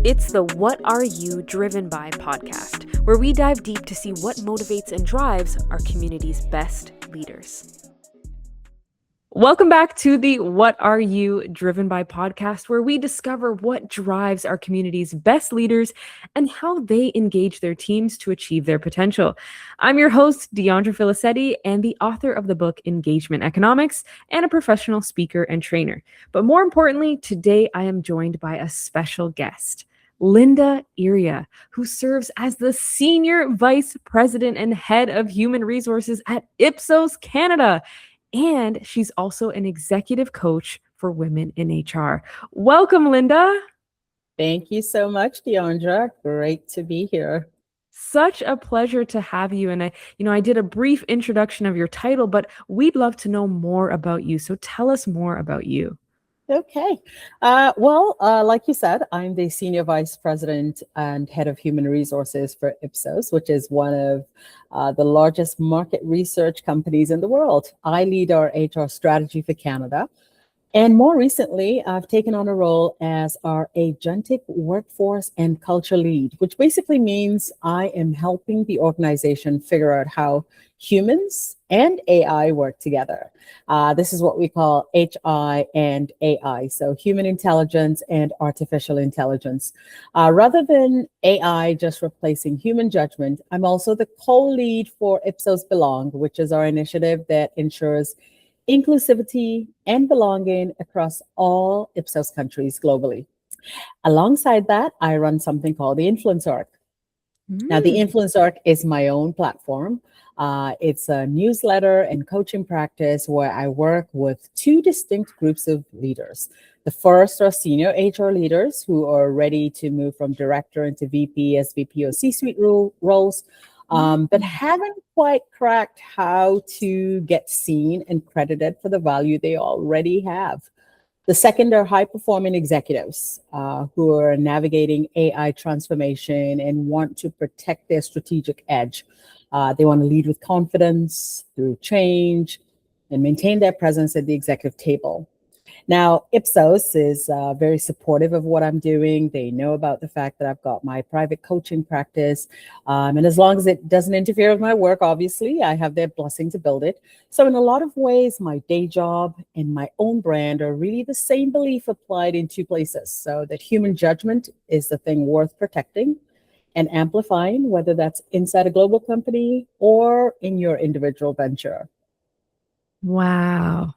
It's the What Are You Driven By podcast, where we dive deep to see what motivates and drives our community's best leaders. Welcome back to the What Are You Driven By podcast, where we discover what drives our community's best leaders and how they engage their teams to achieve their potential. I'm your host, Diondra Filicetti, and the author of the book Engagement Economics, and a professional speaker and trainer. But more importantly, today I am joined by a special guest, Linda Iriah, who serves as the Senior Vice President and Head of Human Resources at Ipsos Canada. And she's also an executive coach for women in HR. Welcome, Linda. Thank you so much, Diondra. Great to be here. Such a pleasure to have you. And I did a brief introduction of your title, but we'd love to know more about you. So tell us more about you. Okay. Like you said, I'm the Senior Vice President and Head of Human Resources for Ipsos, which is one of the largest market research companies in the world. I lead our HR strategy for Canada. And more recently, I've taken on a role as our agentic workforce and culture lead, which basically means I am helping the organization figure out how humans and AI work together. This is what we call HI and AI, so human intelligence and artificial intelligence. Rather than AI just replacing human judgment, I'm also the co-lead for Ipsos Belong, which is our initiative that ensures inclusivity and belonging across all Ipsos countries globally. Alongside that, I run something called the Influence Arc. Now, the Influence Arc is my own platform. It's a newsletter and coaching practice where I work with two distinct groups of leaders. The first are senior HR leaders who are ready to move from director into VP, SVP, or C-suite roles, but haven't quite cracked how to get seen and credited for the value they already have. The second are high-performing executives who are navigating AI transformation and want to protect their strategic edge. They want to lead with confidence through change and maintain their presence at the executive table. Now, Ipsos is very supportive of what I'm doing. They know about the fact that I've got my private coaching practice. And as long as it doesn't interfere with my work, obviously, I have their blessing to build it. So in a lot of ways, my day job and my own brand are really the same belief applied in two places. So that human judgment is the thing worth protecting and amplifying, whether that's inside a global company or in your individual venture. Wow.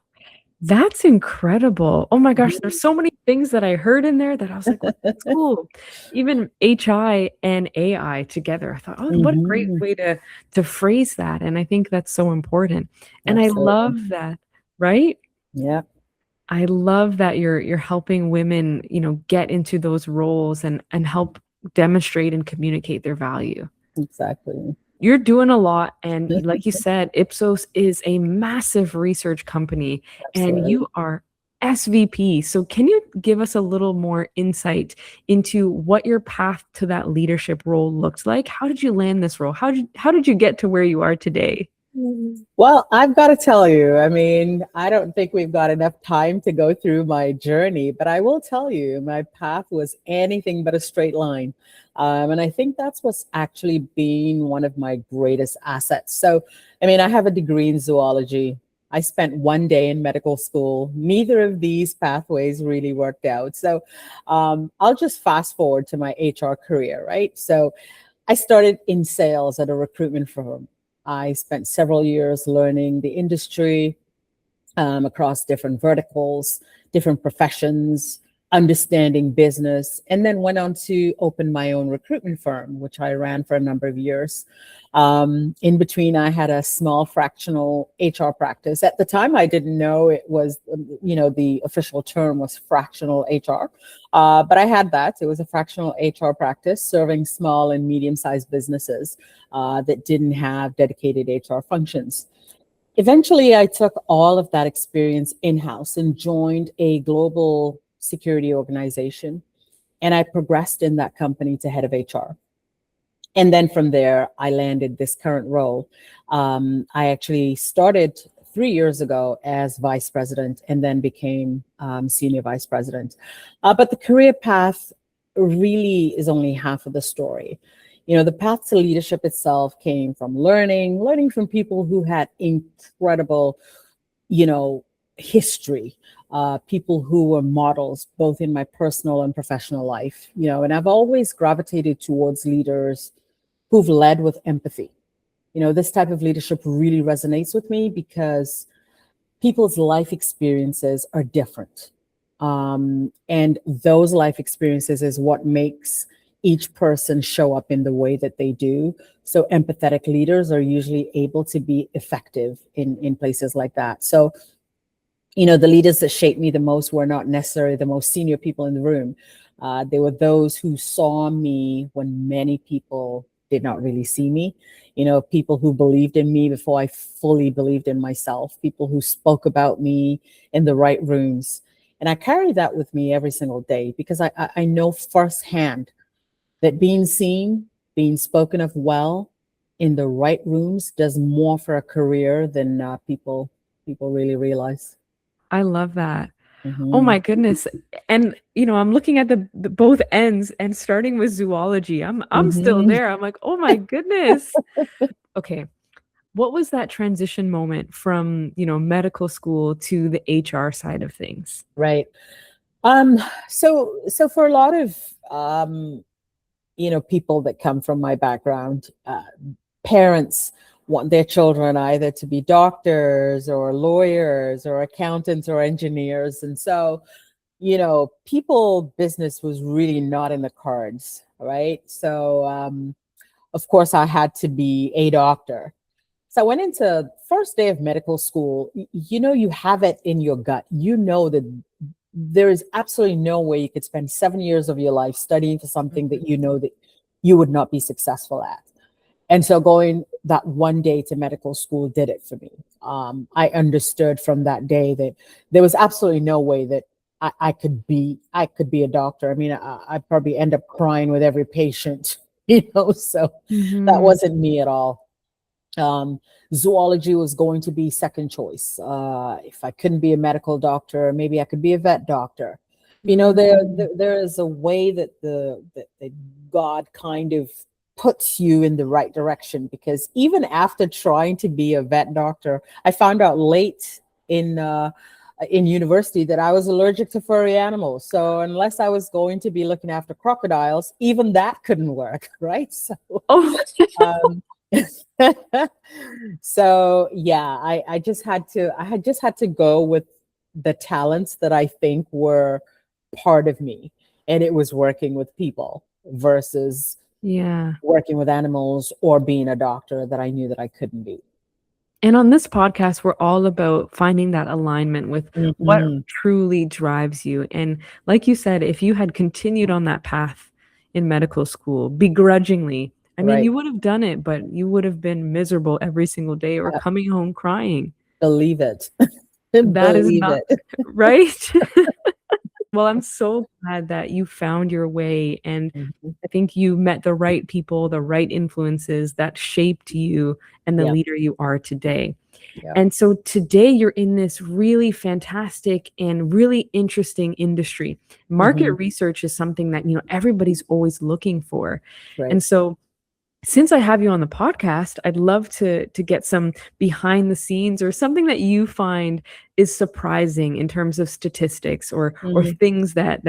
That's incredible. Oh my gosh, there's so many things that I heard in there that I was like, well, that's cool. Even HI and AI together. I thought, oh, what a great way to phrase that. And I think that's so important. And Absolutely. I love that, right? Yeah. I love that you're helping women, get into those roles and help demonstrate and communicate their value. Exactly. You're doing a lot. And like you said, Ipsos is a massive research company. Absolutely. And you are SVP. So can you give us a little more insight into what your path to that leadership role looked like? How did you land this role? How did you get to where you are today? Well, I've got to tell you, I don't think we've got enough time to go through my journey, but I will tell you, my path was anything but a straight line. And I think that's what's actually been one of my greatest assets. So, I have a degree in zoology. I spent one day in medical school. Neither of these pathways really worked out. So I'll just fast forward to my HR career, right? So I started in sales at a recruitment firm. I spent several years learning the industry across different verticals, different professions, understanding business, and then went on to open my own recruitment firm, which I ran for a number of years. In between, I had a small fractional HR practice. At the time, I didn't know it was, the official term was fractional HR, but I had that. It was a fractional HR practice serving small and medium-sized businesses that didn't have dedicated HR functions. Eventually, I took all of that experience in-house and joined a global security organization, and I progressed in that company to head of HR. And then from there, I landed this current role. I actually started 3 years ago as vice president and then became senior vice president. But the career path really is only half of the story. The path to leadership itself came from learning from people who had incredible, you know, history, people who were models both in my personal and professional life, and I've always gravitated towards leaders who've led with empathy. This type of leadership really resonates with me because people's life experiences are different. And those life experiences is what makes each person show up in the way that they do. So empathetic leaders are usually able to be effective in places like that. So, the leaders that shaped me the most were not necessarily the most senior people in the room. They were those who saw me when many people did not really see me. People who believed in me before I fully believed in myself, people who spoke about me in the right rooms. And I carry that with me every single day because I know firsthand that being seen, being spoken of well in the right rooms does more for a career than people really realize. I love that. Oh Mhm. my goodness. And I'm looking at the both ends and starting with zoology. I'm still Mhm. there. I'm like, "Oh my goodness." Okay. What was that transition moment from, medical school to the HR side of things? Right. So for a lot of people that come from my background, parents want their children either to be doctors or lawyers or accountants or engineers. And so, people business was really not in the cards, right? So of course I had to be a doctor. So I went into first day of medical school. You have it in your gut. That there is absolutely no way you could spend 7 years of your life studying for something that that you would not be successful at. And so going that one day to medical school did it for me. I understood from that day that there was absolutely no way that I could be a doctor. I mean, I'd probably end up crying with every patient, so that Mhm. wasn't me at all. um, Zoology was going to be second choice. If I couldn't be a medical doctor, maybe I could be a vet doctor. Mm. There is a way that God kind of puts you in the right direction, because even after trying to be a vet doctor, I found out late in university that I was allergic to furry animals. So unless I was going to be looking after crocodiles, even that couldn't work, right? So Oh. um, so yeah, I had just had to go with the talents that I think were part of me, and it was working with people versus Yeah. working with animals or being a doctor that I knew that I couldn't be. And on this podcast, we're all about finding that alignment with what Mhm. truly drives you. And like you said, if you had continued on that path in medical school begrudgingly, I mean, Right. you would have done it, but you would have been miserable every single day or Yeah, coming home crying. believe it. That is Believe not it. right. Well, I'm so glad that you found your way, and Mhm. I think you met the right people, the right influences that shaped you and the Yeah. leader you are today. Yeah. And so today you're in this really fantastic and really interesting industry. Market Hmm. research is something that, everybody's always looking for. Right. And so since I have you on the podcast, I'd love to get some behind the scenes or something that you find is surprising in terms of statistics or Mhm. things that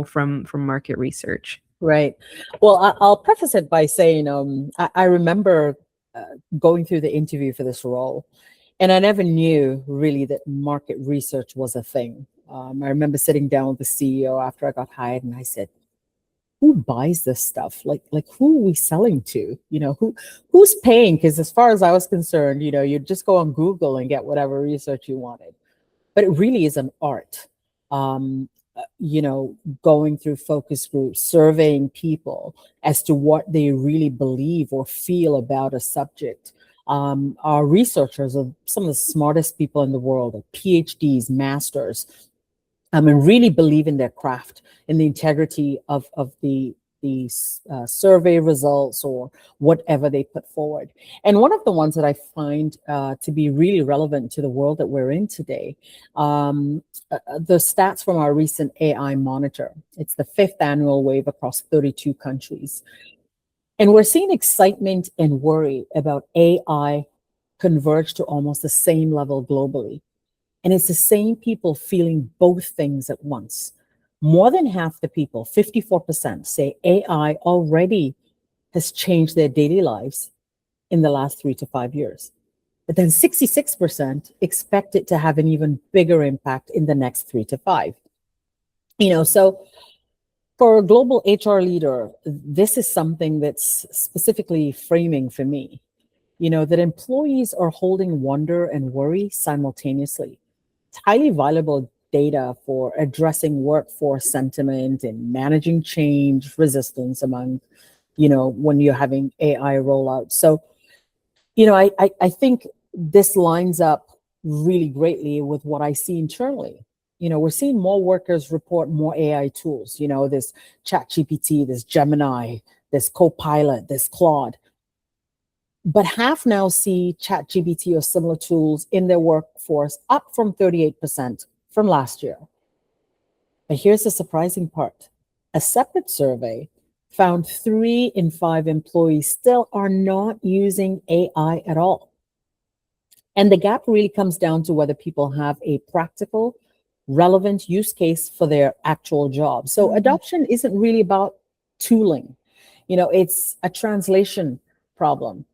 from market research. Right. Well, I'll preface it by saying I remember going through the interview for this role, and I never knew really that market research was a thing. I remember sitting down with the CEO after I got hired, and I said, "Who buys this stuff? Like who are we selling to? Who's paying?" Because as far as I was concerned, you'd just go on Google and get whatever research you wanted, but it really is an art. Um, Going through focus groups, surveying people as to what they really believe or feel about a subject. Our researchers are some of the smartest people in the world, PhDs, masters, and really believe in their craft, in the integrity of the these survey results or whatever they put forward. And one of the ones that I find to be really relevant to the world that we're in today, the stats from our recent AI monitor. It's the 5th annual wave across 32 countries. And we're seeing excitement and worry about AI converge to almost the same level globally. And it's the same people feeling both things at once. More than half the people, 54%, say AI already has changed their daily lives in the last 3 to 5 years. But then 66% expect it to have an even bigger impact in the next 3 to 5. So for a global HR leader, this is something that's specifically framing for me, that employees are holding wonder and worry simultaneously. It's highly valuable data for addressing workforce sentiment and managing change resistance among, when you're having AI rollout. So, I think this lines up really greatly with what I see internally. We're seeing more workers report more AI tools, this ChatGPT, this Gemini, this Copilot, this Claude. But half now see ChatGPT or similar tools in their workforce, up from 38% from last year. But here's the surprising part. A separate survey found 3 in 5 employees still are not using AI at all. And the gap really comes down to whether people have a practical, relevant use case for their actual job. So adoption isn't really about tooling. It's a translation problem.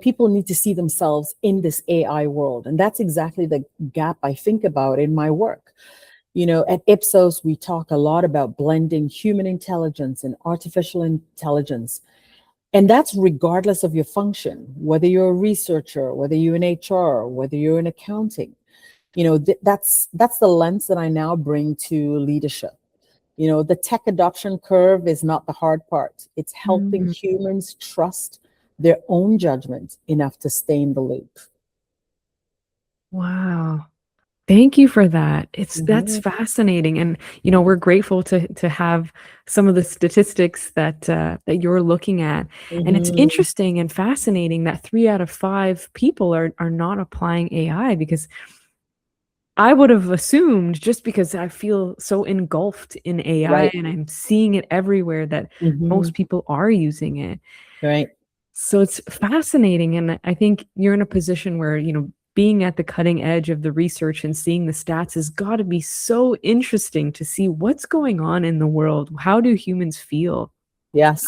People need to see themselves in this AI world. And that's exactly the gap I think about in my work. At Ipsos, we talk a lot about blending human intelligence and artificial intelligence. And that's regardless of your function, whether you're a researcher, whether you're in HR, whether you're in accounting. That's the lens that I now bring to leadership. The tech adoption curve is not the hard part. It's helping humans trust their own judgment enough to stay in the loop. Wow. Thank you for that. That's fascinating. And, we're grateful to have some of the statistics that you're looking at. And it's interesting and fascinating that 3 out of 5 people are not applying AI, because I would have assumed, just because I feel so engulfed in AI Right. and I'm seeing it everywhere, that most people are using it. Right. So it's fascinating. And I think you're in a position where, being at the cutting edge of the research and seeing the stats has got to be so interesting to see what's going on in the world. How do humans feel? Yes.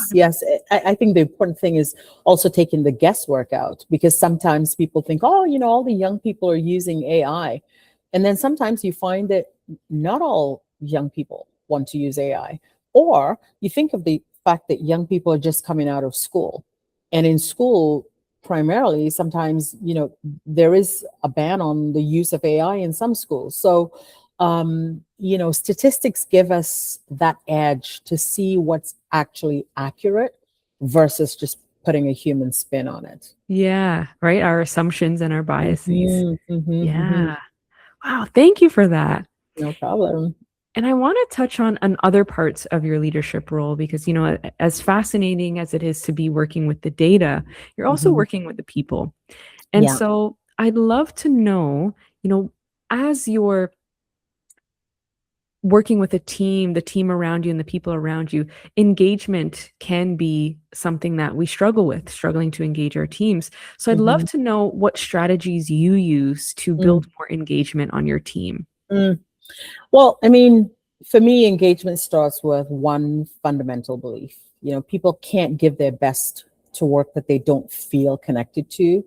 I think the important thing is also taking the guesswork out, because sometimes people think, oh, all the young people are using AI. And then sometimes you find that not all young people want to use AI. Or you think of the fact that young people are just coming out of school. And in school, primarily, sometimes, there is a ban on the use of AI in some schools. So, statistics give us that edge to see what's actually accurate versus just putting a human spin on it. Yeah, right. Our assumptions and our biases. Yeah. Wow. Thank you for that. No problem. And I want to touch on other parts of your leadership role, because, as fascinating as it is to be working with the data, you're also working with the people. And Yeah. so I'd love to know, as you're working with a team, the team around you and the people around you, engagement can be something that we struggle with, struggling to engage our teams. So I'd love to know what strategies you use to build more engagement on your team. Well, I mean, for me, engagement starts with one fundamental belief. People can't give their best to work that they don't feel connected to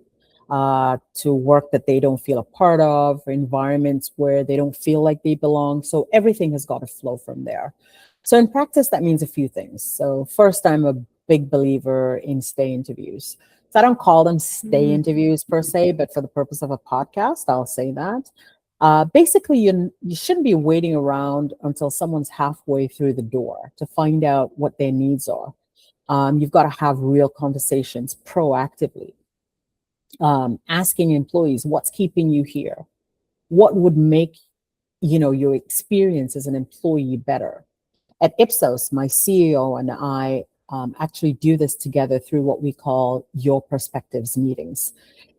work that they don't feel a part of, environments where they don't feel like they belong. So everything has got to flow from there. So in practice, that means a few things. So first, I'm a big believer in stay interviews. So I don't call them stay interviews per se, but for the purpose of a podcast, I'll say that. Basically, you shouldn't be waiting around until someone's halfway through the door to find out what their needs are. You've got to have real conversations proactively, asking employees, what's keeping you here? What would make your experience as an employee better? At Ipsos, my CEO and I actually do this together through what we call Your Perspectives meetings.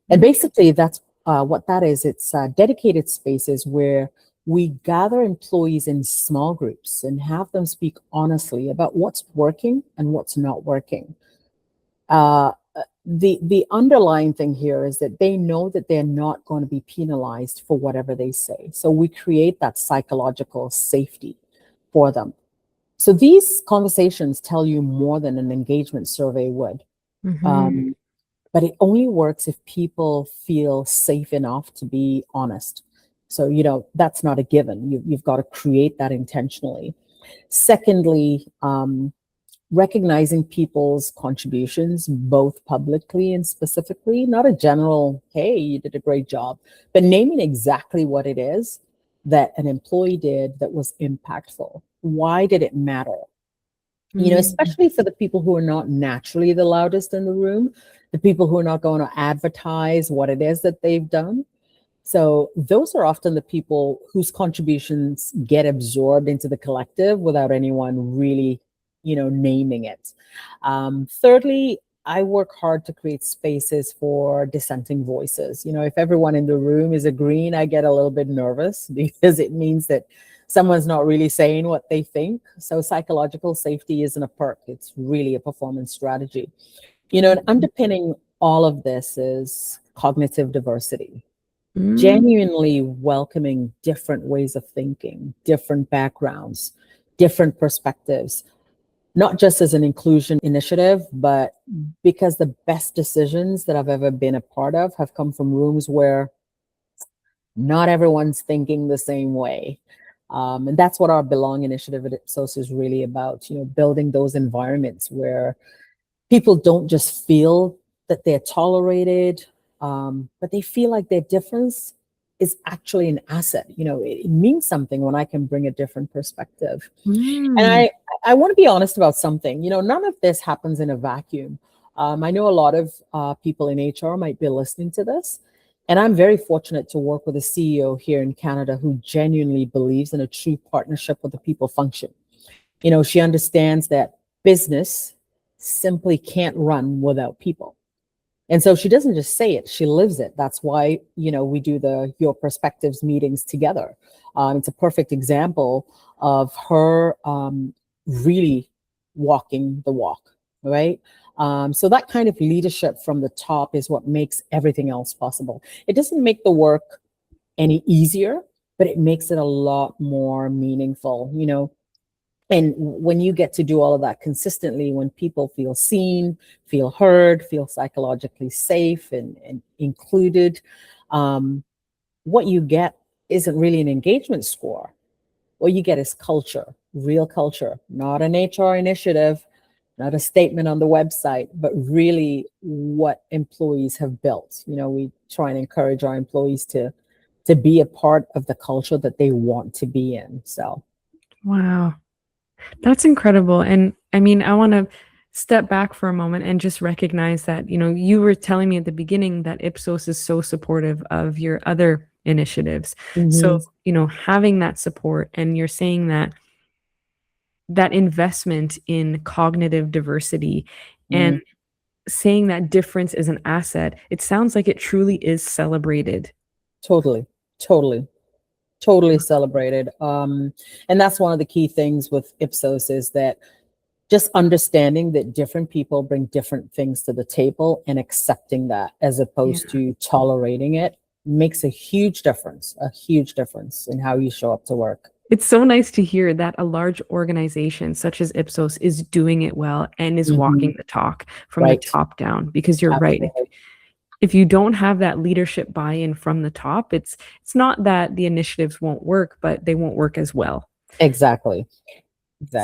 And basically, that's what that is. It's dedicated spaces where we gather employees in small groups and have them speak honestly about what's working and what's not working. The underlying thing here is that they know that they're not going to be penalized for whatever they say. So we create that psychological safety for them. So these conversations tell you more than an engagement survey would. Mm-hmm. But it only works if people feel safe enough to be honest. So, that's not a given. You've got to create that intentionally. Secondly, recognizing people's contributions, both publicly and specifically, not a general, hey, you did a great job, but naming exactly what it is that an employee did that was impactful. Why did it matter? Especially for the people who are not naturally the loudest in the room, the people who are not going to advertise what it is that they've done. So those are often the people whose contributions get absorbed into the collective without anyone really, naming it. Thirdly, I work hard to create spaces for dissenting voices. If everyone in the room is agreeing, I get a little bit nervous because it means that someone's not really saying what they think. So psychological safety isn't a perk. It's really a performance strategy. And underpinning all of this is cognitive diversity. Genuinely welcoming different ways of thinking, different backgrounds, different perspectives, not just as an inclusion initiative, but because the best decisions that I've ever been a part of have come from rooms where not everyone's thinking the same way. And that's what our Belong initiative at Ipsos is really about, building those environments where people don't just feel that they're tolerated, but they feel like their difference is actually an asset. It means something when I can bring a different perspective. And I want to be honest about something. None of this happens in a vacuum. I know a lot of people in HR might be listening to this, and I'm very fortunate to work with a CEO here in Canada who genuinely believes in a true partnership with the people function. She understands that business simply can't run without people. And so she doesn't just say it, she lives it. That's why, we do the Your Perspectives meetings together. It's a perfect example of her really walking the walk, right? So that kind of leadership from the top is what makes everything else possible. It doesn't make the work any easier, but it makes it a lot more meaningful, and when you get to do all of that consistently, when people feel seen, feel heard, feel psychologically safe and included, what you get isn't really an engagement score. What you get is culture, real culture, not an HR initiative, not a statement on the website, but really what employees have built. We try and encourage our employees to be a part of the culture that they want to be in. So, Wow. That's incredible. And I mean, I want to step back for a moment and just recognize that, you were telling me at the beginning that Ipsos is so supportive of your other initiatives. So, having that support, and you're saying that investment in cognitive diversity and saying that difference is an asset, it sounds like it truly is celebrated. Totally celebrated. And that's one of the key things with Ipsos is that just understanding that different people bring different things to the table and accepting that as opposed to tolerating it makes a huge difference in how you show up to work. It's so nice to hear that a large organization such as Ipsos is doing it well and is walking the talk from the top down, because you're right. If you don't have that leadership buy-in from the top, it's not that the initiatives won't work, but they won't work as well. Exactly.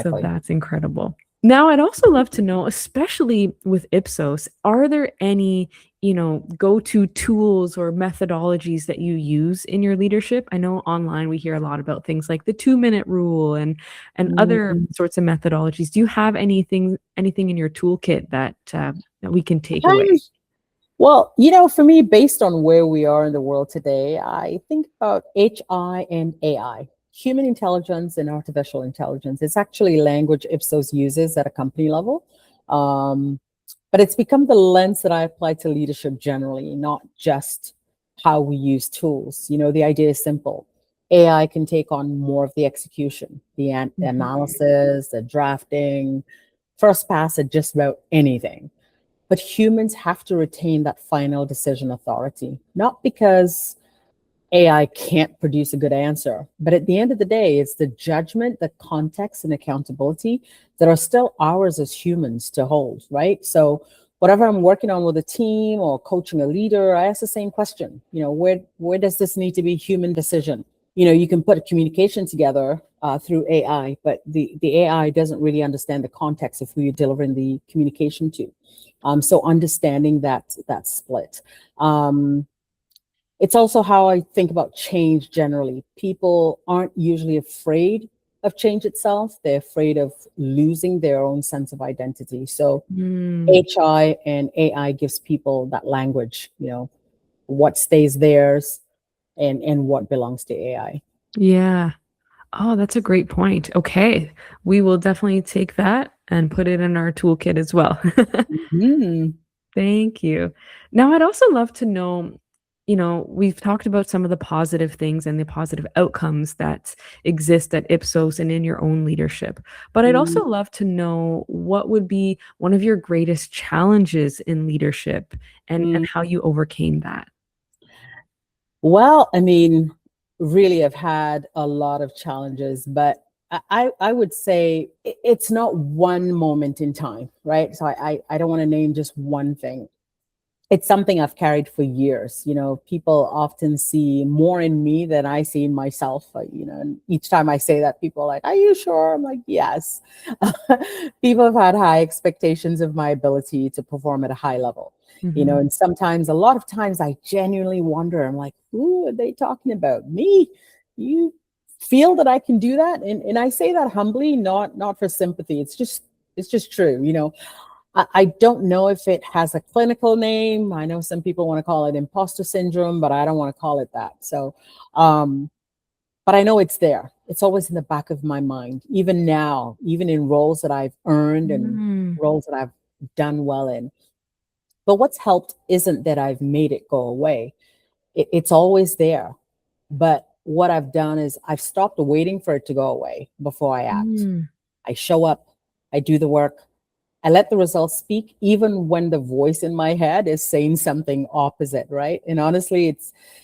So that's incredible. Now, I'd also love to know, especially with Ipsos, are there any, go-to tools or methodologies that you use in your leadership? I know online we hear a lot about things like the 2-minute rule and other sorts of methodologies. Do you have anything in your toolkit that we can take away? Well, for me, based on where we are in the world today, I think about HI and AI, human intelligence and artificial intelligence. It's actually language Ipsos uses at a company level. But it's become the lens that I apply to leadership generally, not just how we use tools. The idea is simple. AI can take on more of the execution, the analysis, the drafting, first pass at just about anything. But humans have to retain that final decision authority, not because AI can't produce a good answer, but at the end of the day, it's the judgment, the context, and accountability that are still ours as humans to hold, right? So whatever I'm working on with a team or coaching a leader, I ask the same question. Where does this need to be human decision? You can put a communication together through AI, but the AI doesn't really understand the context of who you're delivering the communication to. So understanding that split. It's also how I think about change generally. People aren't usually afraid of change itself. They're afraid of losing their own sense of identity. So HI and AI gives people that language, what stays theirs and what belongs to AI. Yeah. Oh, that's a great point. Okay. We will definitely take that and put it in our toolkit as well. Thank you. Now, I'd also love to know, we've talked about some of the positive things and the positive outcomes that exist at Ipsos and in your own leadership. But I'd also love to know what would be one of your greatest challenges in leadership and how you overcame that. Well, I mean, really, I've had a lot of challenges, but I would say it's not one moment in time, right? So I don't want to name just one thing. It's something I've carried for years. People often see more in me than I see in myself. And each time I say that, people are like, "Are you sure?" I'm like, "Yes." People have had high expectations of my ability to perform at a high level. And sometimes, a lot of times, I genuinely wonder. I'm like, "Who are they talking about? Me? You feel that I can do that?" And I say that humbly, not for sympathy. It's just true. I don't know if it has a clinical name. I know some people want to call it imposter syndrome, but I don't want to call it that. So, but I know it's there. It's always in the back of my mind, even now, even in roles that I've earned and roles that I've done well in. But what's helped isn't that I've made it go away. It's always there. But what I've done is I've stopped waiting for it to go away before I act. I show up, I do the work, I let the results speak, even when the voice in my head is saying something opposite, right? And honestly,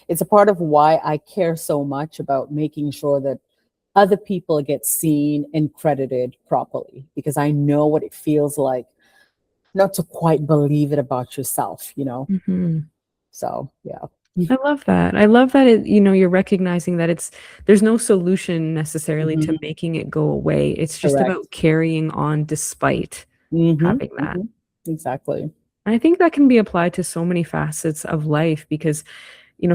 it's a part of why I care so much about making sure that other people get seen and credited properly, because I know what it feels like not to quite believe it about yourself. So, yeah. I love that. I love that you're recognizing that there's no solution necessarily to making it go away. It's just Correct. about carrying on despite having that. Exactly. And I think that can be applied to so many facets of life because,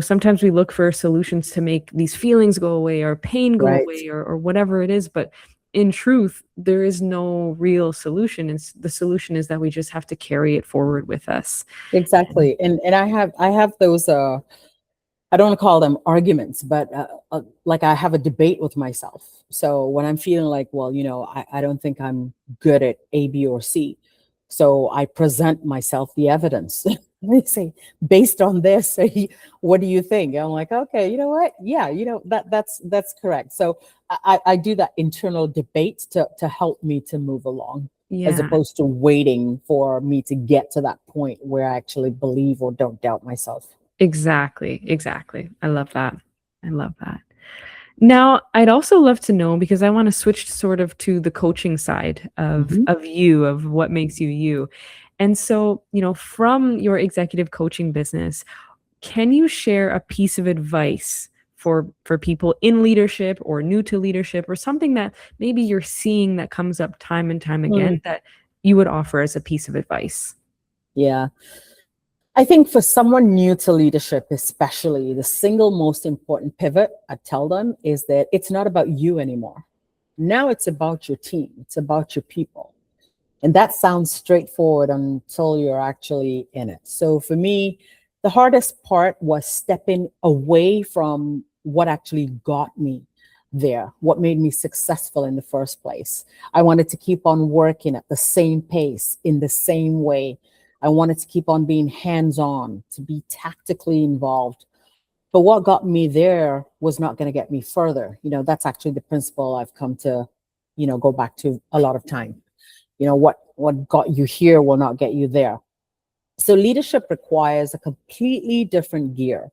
sometimes we look for solutions to make these feelings go away or pain go Right. away or whatever it is. But in truth, there is no real solution. The solution is that we just have to carry it forward with us. Exactly. And I have those I don't want to call them arguments, but like I have a debate with myself. So when I'm feeling like, well, I don't think I'm good at A, B, or C. So I present myself the evidence. They say, based on this, what do you think? I'm like, okay, you know what? Yeah, that's correct. So I do that internal debate to help me to move along, as Yeah, opposed to waiting for me to get to that point where I actually believe or don't doubt myself. exactly. Exactly. I love that. I love that. Now, I'd also love to know, because I want to switch sort of to the coaching side of you, of what makes you you. And so, from your executive coaching business, can you share a piece of advice for people in leadership or new to leadership, or something that maybe you're seeing that comes up time and time again that you would offer as a piece of advice? Yeah. I think for someone new to leadership, especially, the single most important pivot I tell them is that it's not about you anymore. Now it's about your team. It's about your people. And that sounds straightforward until you're actually in it. So for me, the hardest part was stepping away from what actually got me. there, what made me successful in the first place. I wanted to keep on working at the same pace, in the same way. I wanted to keep on being hands on, to be tactically involved. But what got me there was not going to get me further. That's actually the principle I've come to, go back to a lot of time. What got you here will not get you there. So leadership requires a completely different gear.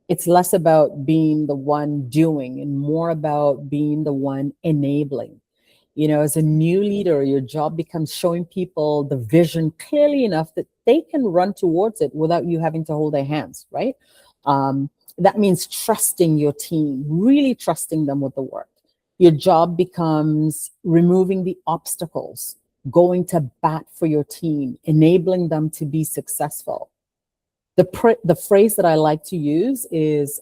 It's less about being the one doing and more about being the one enabling. As a new leader, your job becomes showing people the vision clearly enough that they can run towards it without you having to hold their hands, right? That means trusting your team, really trusting them with the work. Your job becomes removing the obstacles, going to bat for your team, enabling them to be successful. The phrase that I like to use is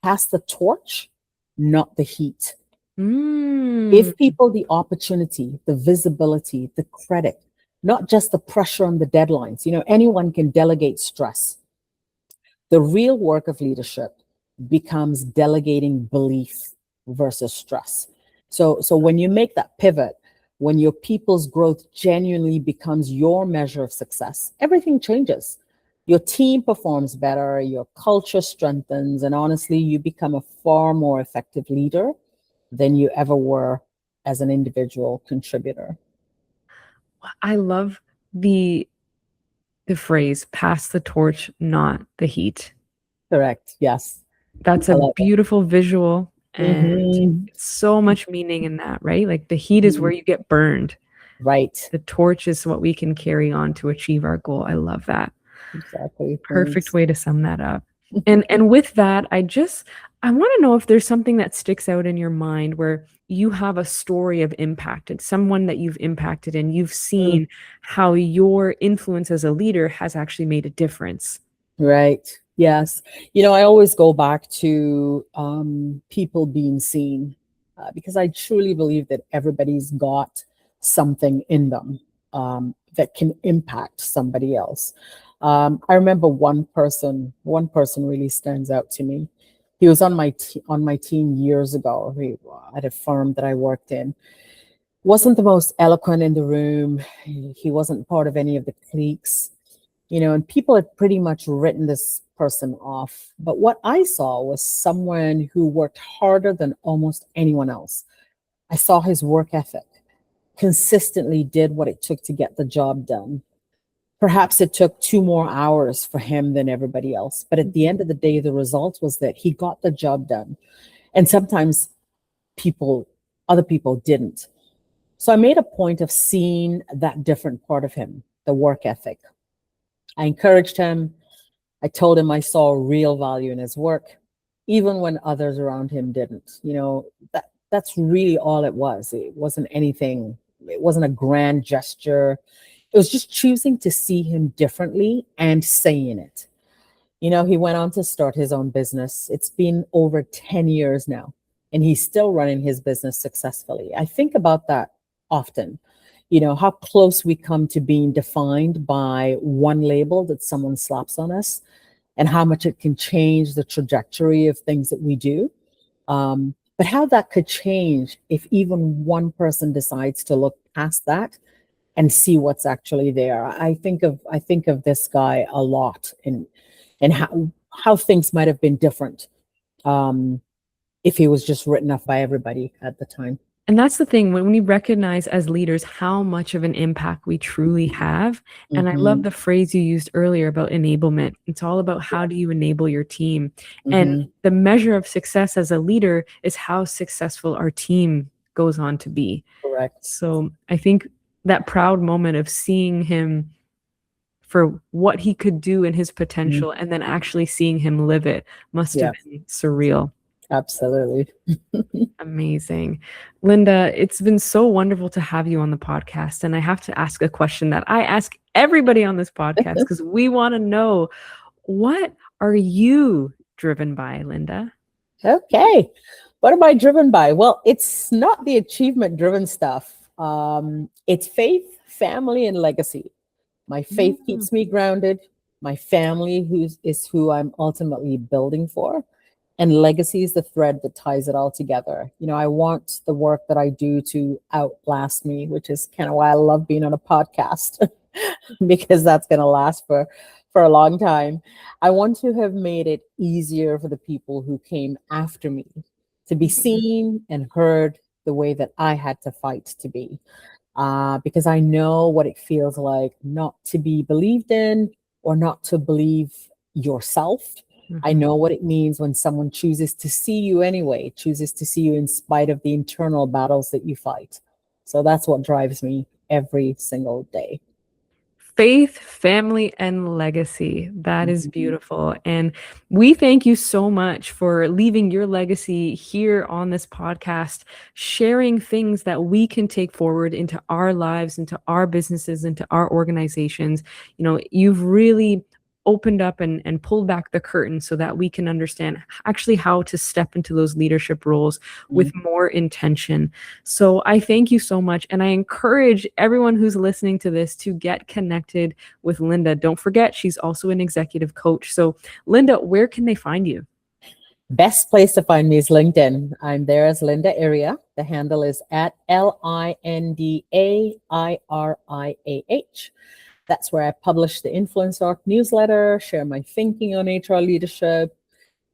pass the torch, not the heat. Give people the opportunity, the visibility, the credit, not just the pressure on the deadlines. Anyone can delegate stress. The real work of leadership becomes delegating belief versus stress. So when you make that pivot, when your people's growth genuinely becomes your measure of success, everything changes. Your team performs better, your culture strengthens, and honestly, you become a far more effective leader than you ever were as an individual contributor. I love the phrase, pass the torch, not the heat. Correct. Yes. That's a beautiful visual, and so much meaning in that, right? Like the heat is where you get burned. Right. The torch is what we can carry on to achieve our goal. I love that. Exactly. Perfect way to sum that up. And with that, I want to know if there's something that sticks out in your mind where you have a story of impact. It's someone that you've impacted and you've seen how your influence as a leader has actually made a difference. Right. Yes. I always go back to people being seen because I truly believe that everybody's got something in them that can impact somebody else. I remember one person really stands out to me. He was on my team years ago at a firm that I worked in. Wasn't the most eloquent in the room. He wasn't part of any of the cliques, and people had pretty much written this person off. But what I saw was someone who worked harder than almost anyone else. I saw his work ethic, consistently did what it took to get the job done. Perhaps it took 2 more hours for him than everybody else. But at the end of the day, the result was that he got the job done. And sometimes other people didn't. So I made a point of seeing that different part of him, the work ethic. I encouraged him. I told him I saw real value in his work, even when others around him didn't. That's really all it was. It wasn't anything. It wasn't a grand gesture. It was just choosing to see him differently and saying it. He went on to start his own business. It's been over 10 years now, and he's still running his business successfully. I think about that often. How close we come to being defined by one label that someone slaps on us, and how much it can change the trajectory of things that we do. But how that could change if even one person decides to look past that and see what's actually there. I think of this guy a lot, and how things might have been different if he was just written off by everybody at the time. And that's the thing, when we recognize as leaders how much of an impact we truly have. And I love the phrase you used earlier about enablement. It's all about how do you enable your team. And the measure of success as a leader is how successful our team goes on to be. Correct. So I think that proud moment of seeing him for what he could do in his potential and then actually seeing him live it must have been surreal. Absolutely. Amazing. Linda, it's been so wonderful to have you on the podcast. And I have to ask a question that I ask everybody on this podcast because we want to know, what are you driven by, Linda? Okay. What am I driven by? Well, it's not the achievement-driven stuff. It's faith, family, and legacy. My faith keeps me grounded. My family is who I'm ultimately building for. And legacy is the thread that ties it all together. I want the work that I do to outlast me, which is kind of why I love being on a podcast because that's going to last for a long time. I want to have made it easier for the people who came after me to be seen and heard the way that I had to fight to be. Because I know what it feels like not to be believed in or not to believe yourself. I know what it means when someone chooses to see you anyway, chooses to see you in spite of the internal battles that you fight. So that's what drives me every single day. Faith, family, and legacy. That is beautiful. And we thank you so much for leaving your legacy here on this podcast, sharing things that we can take forward into our lives, into our businesses, into our organizations. You've really opened up and pulled back the curtain so that we can understand actually how to step into those leadership roles with more intention. So I thank you so much. And I encourage everyone who's listening to this to get connected with Linda. Don't forget, she's also an executive coach. So Linda, where can they find you? Best place to find me is LinkedIn. I'm there as Linda Iriah. The handle is at LindaIriah. That's where I publish the Influence Arc newsletter, share my thinking on HR leadership,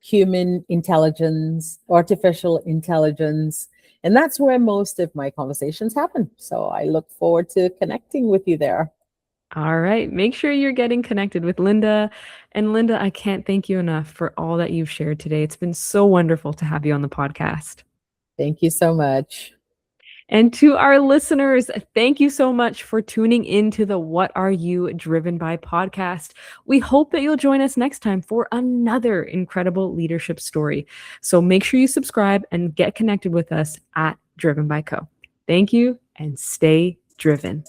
human intelligence, artificial intelligence, and that's where most of my conversations happen. So I look forward to connecting with you there. All right. Make sure you're getting connected with Linda. And Linda, I can't thank you enough for all that you've shared today. It's been so wonderful to have you on the podcast. Thank you so much. And to our listeners, thank you so much for tuning into the What Are You Driven By podcast. We hope that you'll join us next time for another incredible leadership story. So make sure you subscribe and get connected with us at Driven by Co. Thank you and stay driven.